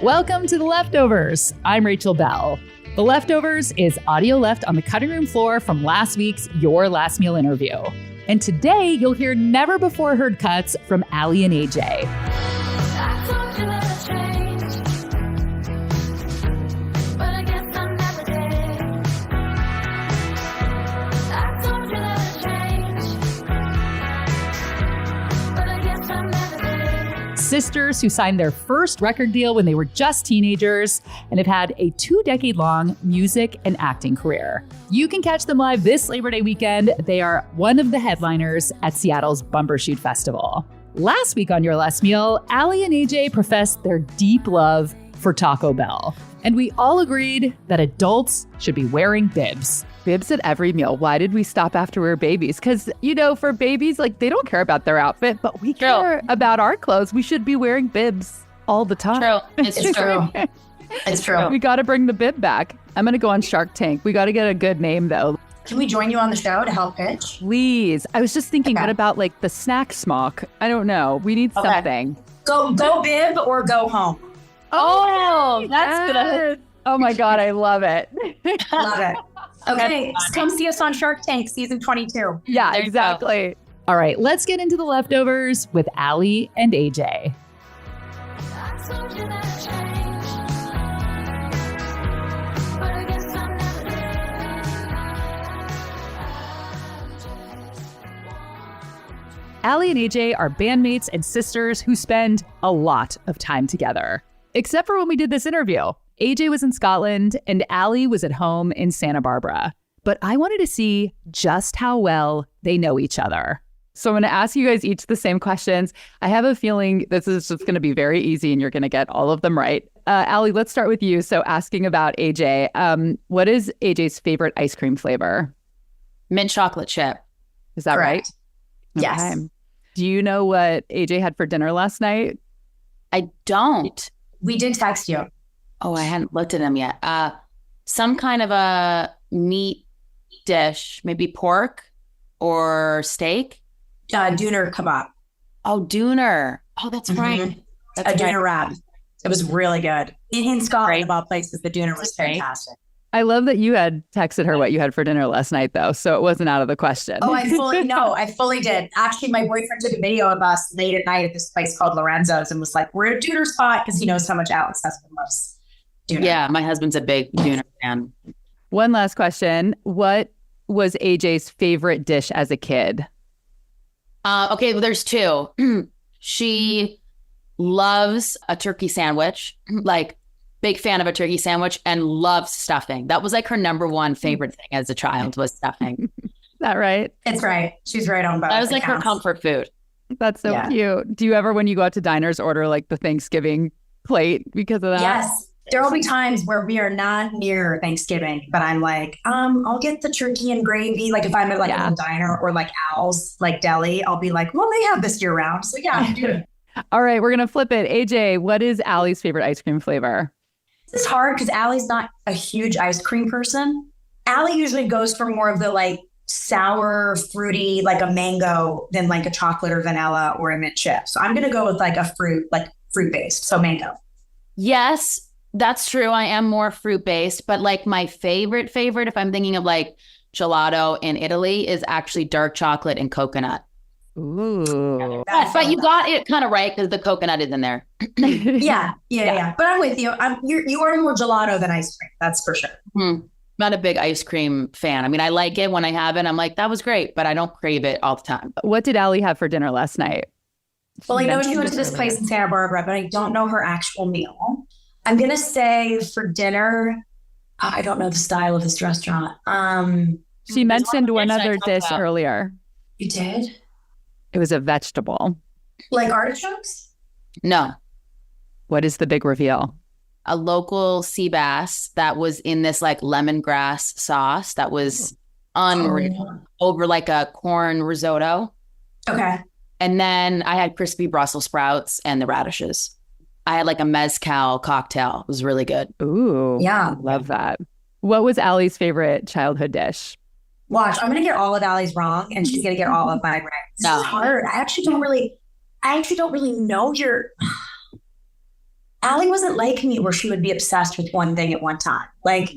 Welcome to The Leftovers. I'm Rachel Belle. The Leftovers is audio left on the cutting room floor from last week's Your Last Meal interview. And today you'll hear never before heard cuts from Aly and AJ. Sisters who signed their first record deal when they were just teenagers and have had a 2-decade-long music and acting career. You can catch them live this Labor Day weekend. They are one of the headliners at Seattle's Bumbershoot Festival. Last week on Your Last Meal, Aly and AJ professed their deep love for Taco Bell. And we all agreed that adults should be wearing bibs. Bibs at every meal. Why did we stop after we were babies? Because, for babies, they don't care about their outfit, but we care about our clothes. We should be wearing bibs all the time. True. It's true. It's true. We got to bring the bib back. I'm going to go on Shark Tank. We got to get a good name, though. Can we join you on the show to help pitch? Please. I was just thinking, What about the snack smock? I don't know. We need something. Go bib or go home. Oh, that's good. Oh my God, I love it. Love it. Okay, come see us on Shark Tank season 22. Yeah, exactly. All right, let's get into The Leftovers with Aly and AJ. Aly and AJ are bandmates and sisters who spend a lot of time together. Except for when we did this interview. AJ was in Scotland and Aly was at home in Santa Barbara. But I wanted to see just how well they know each other. So I'm going to ask you guys each the same questions. I have a feeling this is just going to be very easy and you're going to get all of them right. Aly, let's start with you. So asking about AJ, what is AJ's favorite ice cream flavor? Mint chocolate chip. Is that right? Yes. Okay. Do you know what AJ had for dinner last night? I don't. We did text you. Oh, I hadn't looked at them yet. Some kind of a meat dish, maybe pork or steak. Doner kebab. Oh, doner. Oh, that's right. That's a doner wrap. It was really good. In Scotland, of all places, the doner was fantastic. I love that you had texted her what you had for dinner last night, though, so it wasn't out of the question. Oh, I fully did. Actually, my boyfriend took a video of us late at night at this place called Lorenzo's and was like, we're at a doner spot because he knows how much Alex husband loves doner. Yeah, my husband's a big doner fan. One last question. What was AJ's favorite dish as a kid? Okay, well, there's two. She loves a turkey sandwich, big fan of a turkey sandwich, and loves stuffing. That was her number one favorite thing as a child was stuffing. Is that right? It's right. She's right on both. That was her comfort food. That's so cute. Do you ever, when you go out to diners, order the Thanksgiving plate because of that? Yes. There will be times where we are not near Thanksgiving, but I'm I'll get the turkey and gravy. If I'm at a diner or Al's deli, I'll be well, they have this year round. So yeah, do it. All right, we're going to flip it. AJ, what is Aly's favorite ice cream flavor? It's hard because Aly's not a huge ice cream person. Aly usually goes for more of the sour, fruity, a mango than a chocolate or vanilla or a mint chip. So I'm going to go with a fruit, fruit based. So mango. Yes, that's true. I am more fruit based, but my favorite, if I'm thinking of gelato in Italy, is actually dark chocolate and coconut. Ooh. Yes, but you got it kind of right because the coconut is in there. Yeah. But I'm with you. You are more gelato than ice cream. That's for sure. Not a big ice cream fan. I mean, I like it when I have it. I'm that was great, but I don't crave it all the time. What did Aly have for dinner last night? Well, I know she went to this place in Santa Barbara, but I don't know her actual meal. I'm going to say for dinner, I don't know the style of this restaurant. She mentioned one other dish earlier. You did? It was a vegetable. Artichokes? No. What is the big reveal? A local sea bass that was in this lemongrass sauce that was unreal over a corn risotto. Okay. And then I had crispy Brussels sprouts and the radishes. I had a mezcal cocktail. It was really good. Ooh. Yeah. Love that. What was Aly's favorite childhood dish? Watch, I'm going to get all of Aly's wrong and she's going to get all of mine right. This is hard. I actually don't really know your... Aly wasn't like me where she would be obsessed with one thing at one time. Like,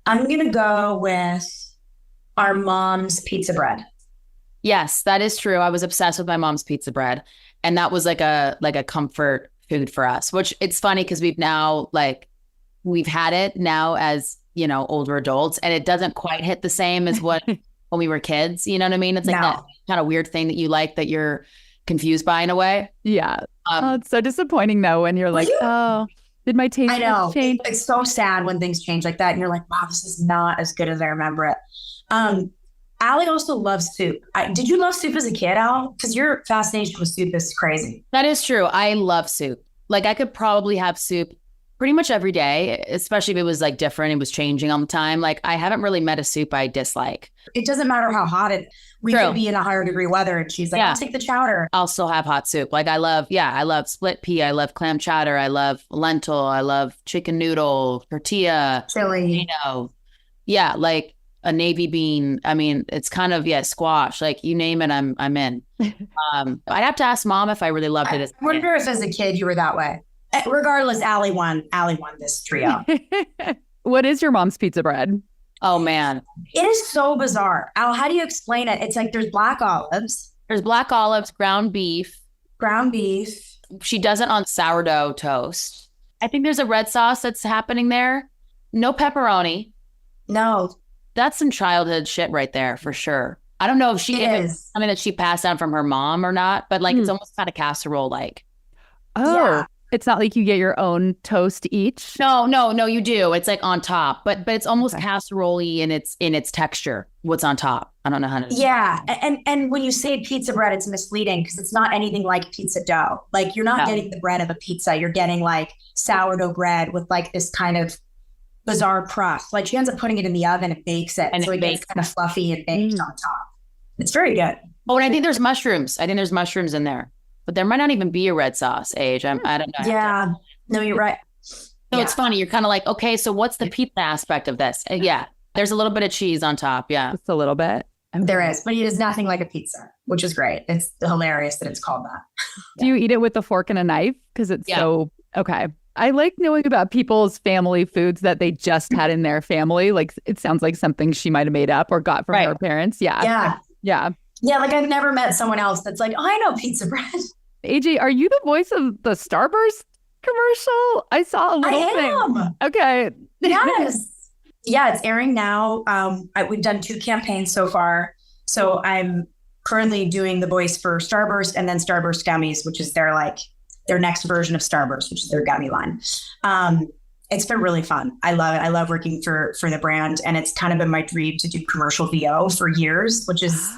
I'm going to go with our mom's pizza bread. Yes, that is true. I was obsessed with my mom's pizza bread. And that was like a comfort food for us, which it's funny because we've had it now as, older adults, and it doesn't quite hit the same as what when we were kids. You know what I mean? It's like that kind of weird thing that you like that you're confused by in a way. Yeah. It's so disappointing though when you're like, oh, did my taste change? It's so sad when things change like that and you're like, wow, this is not as good as I remember it. Aly also loves soup. Did you love soup as a kid, Al? Because your fascination with soup is crazy. That is true. I love soup. Like I could probably have soup pretty much every day, especially if it was like different, it was changing all the time. Like I haven't really met a soup I dislike. It doesn't matter how hot we could be in a higher degree weather and she's like, I'll take the chowder. I'll still have hot soup. Like I love split pea. I love clam chowder. I love lentil. I love chicken noodle, tortilla, chili. Yeah, like a navy bean. I mean, it's kind of, squash. Like you name it, I'm in. I'd have to ask mom if I really loved it. I wonder if as a kid you were that way. Regardless, Aly won this trio. What is your mom's pizza bread? Oh, man. It is so bizarre. Al, how do you explain it? It's like there's black olives. There's black olives, ground beef. She does it on sourdough toast. I think there's a red sauce that's happening there. No pepperoni. No. That's some childhood shit right there for sure. I don't know if it's something that she passed down from her mom or not, but like it's almost kind of casserole-like. Oh. Yeah. It's not like you get your own toast each? No, you do. It's like on top, but it's almost casserole-y in its texture. What's on top? I don't know how to. Yeah, and when you say pizza bread, it's misleading because it's not anything like pizza dough. Like you're not getting the bread of a pizza. You're getting like sourdough bread with like this kind of bizarre crust. Like she ends up putting it in the oven and bakes it, and so it gets kind of fluffy and baked on top. It's very good. Oh, and I think there's mushrooms. In there. But there might not even be a red sauce, AJ. I don't know. Yeah. No, you're right. So it's funny. You're kind of like, okay, so what's the pizza aspect of this? Yeah. There's a little bit of cheese on top. Yeah. Just a little bit. There is, but it is nothing like a pizza, which is great. It's hilarious that it's called that. Do you eat it with a fork and a knife? Because it's so, okay. I like knowing about people's family foods that they just had in their family. Like it sounds like something she might have made up or got from her parents. Yeah. Yeah. Like I've never met someone else that's like, oh, I know pizza bread. AJ, are you the voice of the Starburst commercial? I saw a little thing. Okay. Yes. Yeah, it's airing now. We've done 2 campaigns so far. So I'm currently doing the voice for Starburst and then Starburst Gummies, which is their next version of Starburst, which is their gummy line. It's been really fun. I love it. I love working for the brand. And it's kind of been my dream to do commercial VO for years, which is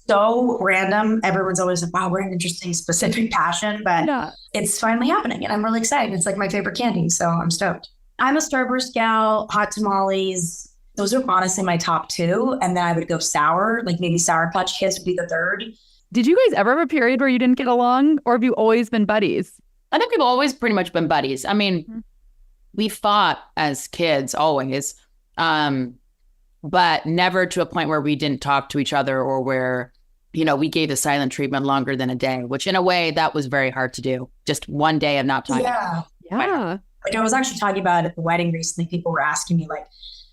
so random. Everyone's always like, wow, we're an interesting specific passion, but it's finally happening and I'm really excited. It's like my favorite candy. So I'm stoked. I'm a Starburst gal, hot tamales. Those are honestly my top 2. And then I would go sour, like maybe Sour Patch Kids would be the 3rd. Did you guys ever have a period where you didn't get along or have you always been buddies? I think we've always pretty much been buddies. I mean, we fought as kids always. But never to a point where we didn't talk to each other or where, we gave the silent treatment longer than a day, which in a way that was very hard to do. Just one day of not talking. Yeah. Like I was actually talking about at the wedding recently, people were asking me like,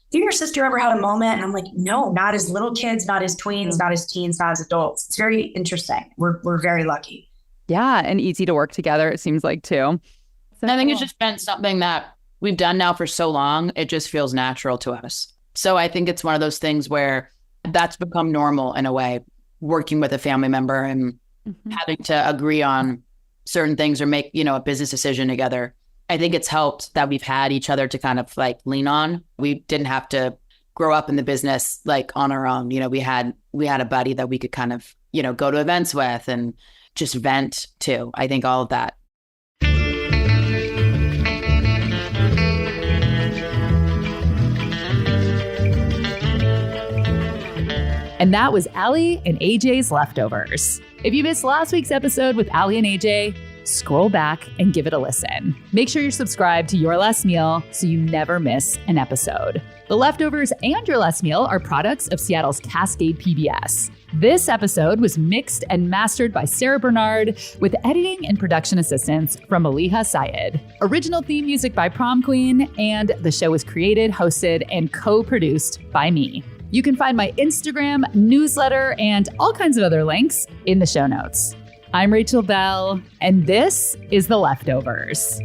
do you and your sister ever had a moment? And I'm like, no, not as little kids, not as tweens, not as teens, not as adults. It's very interesting. We're very lucky. Yeah. And easy to work together, it seems like too. So I think it's just been something that we've done now for so long. It just feels natural to us. So I think it's one of those things where that's become normal in a way, working with a family member and having to agree on certain things or make, a business decision together. I think it's helped that we've had each other to kind of like lean on. We didn't have to grow up in the business like on our own. We had a buddy that we could kind of, go to events with and just vent to. I think all of that. And that was Aly and AJ's Leftovers. If you missed last week's episode with Aly and AJ, scroll back and give it a listen. Make sure you're subscribed to Your Last Meal so you never miss an episode. The Leftovers and Your Last Meal are products of Seattle's Cascade PBS. This episode was mixed and mastered by Sarah Bernard with editing and production assistance from Maliha Syed. Original theme music by Prom Queen, and the show was created, hosted, and co-produced by me. You can find my Instagram, newsletter, and all kinds of other links in the show notes. I'm Rachel Belle, and this is The Leftovers.